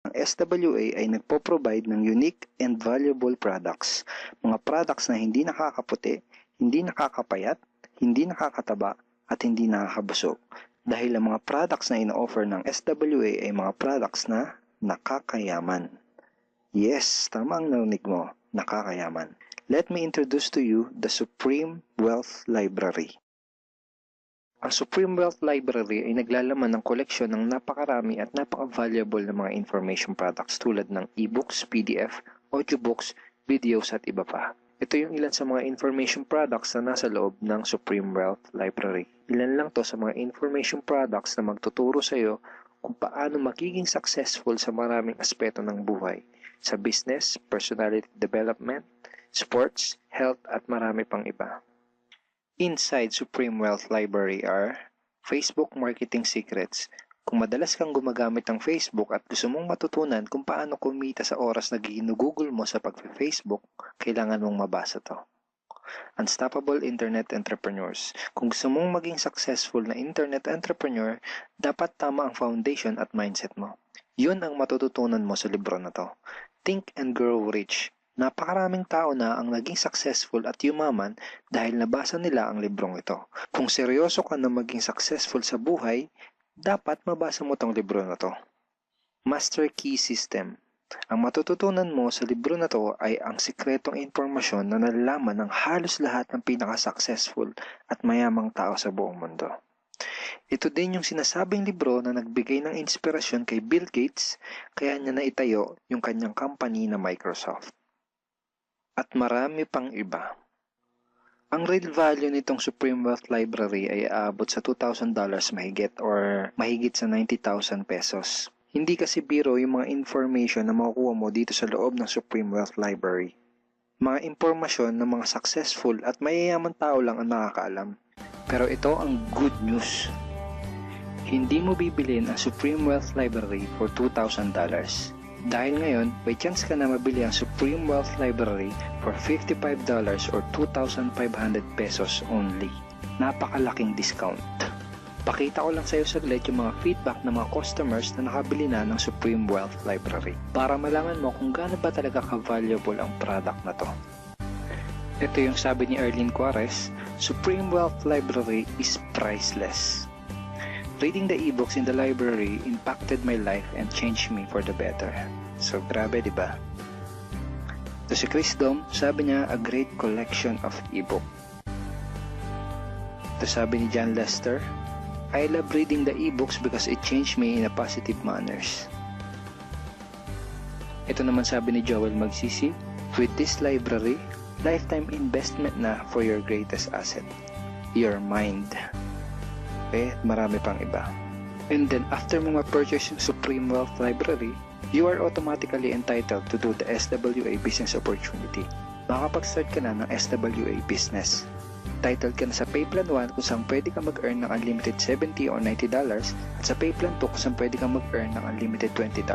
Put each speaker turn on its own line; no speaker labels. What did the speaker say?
Ang SWA ay nagpo-provide ng unique and valuable products. Mga products na hindi nakakaputi, hindi nakakapayat, hindi nakakataba, at hindi nakakabusog. Dahil ang mga products na ino-offer ng SWA ay mga products na nakakayaman. Yes, tama ang narinig mo, nakakayaman. Let me introduce to you the Supreme Wealth Library. Ang Supreme Wealth Library ay naglalaman ng koleksyon ng napakarami at napaka-valuable na mga information products tulad ng e-books, PDF, audiobooks, videos at iba pa. Ito yung ilan sa mga information products na nasa loob ng Supreme Wealth Library. Ilan lang to sa mga information products na magtuturo sa iyo kung paano magiging successful sa maraming aspeto ng buhay, sa business, personality development, sports, health at marami pang iba. Inside Supreme Wealth Library are Facebook Marketing Secrets. Kung madalas kang gumagamit ng Facebook at gusto mong matutunan kung paano kumita sa oras na ginugugol mo sa pag-Facebook, kailangan mong mabasa to. Unstoppable Internet Entrepreneurs. Kung gusto mong maging successful na internet entrepreneur, dapat tama ang foundation at mindset mo. Yun ang matututunan mo sa libro na to. Think and Grow Rich. Napakaraming tao na ang naging successful at yumaman dahil nabasa nila ang librong ito. Kung seryoso ka na maging successful sa buhay, dapat mabasa mo tong libro na to. Master Key System. Ang matututunan mo sa libro na to ay ang sikretong impormasyon na nalalaman ng halos lahat ng pinaka-successful at mayamang tao sa buong mundo. Ito din yung sinasabing libro na nagbigay ng inspirasyon kay Bill Gates, kaya niya naitayo yung kanyang company na Microsoft. At marami pang iba. Ang real value nitong Supreme Wealth Library ay aabot sa $2,000 mahigit or mahigit sa 90,000 pesos. Hindi kasi biro yung mga information na makukuha mo dito sa loob ng Supreme Wealth Library. Mga impormasyon ng mga successful at mayayaman tao lang ang nakakaalam. Pero ito ang good news. Hindi mo bibilin ang Supreme Wealth Library for $2,000. Dahil ngayon, may chance ka na mabili ang Supreme Wealth Library for $55 or 2,500 pesos only. Napakalaking discount. Pakita ko lang sa iyo saglit yung mga feedback ng mga customers na nakabili na ng Supreme Wealth Library para malaman mo kung gaano ba talaga ka-valuable ang product na to. Ito yung sabi ni Erlene Juarez, Supreme Wealth Library is priceless. Reading the ebooks in the library impacted my life and changed me for the better. So, grabe, di ba? To si Chris Dom, sabi niya, a great collection of ebook. To sabi ni John Lester, I love reading the ebooks because it changed me in a positive manners. Ito naman sabi ni Joel Magsisi, with this library, lifetime investment na for your greatest asset, your mind. Marami pang iba. And then after mo ma-purchase yung Supreme Wealth Library, you are automatically entitled to do the SWA business opportunity. Makakapag-start ka na ng SWA business. Titled ka na sa Payplan 1 kung saan pwede ka mag-earn ng unlimited $70 or $90 at sa Payplan 2 kung saan pwede ka mag-earn ng unlimited $20.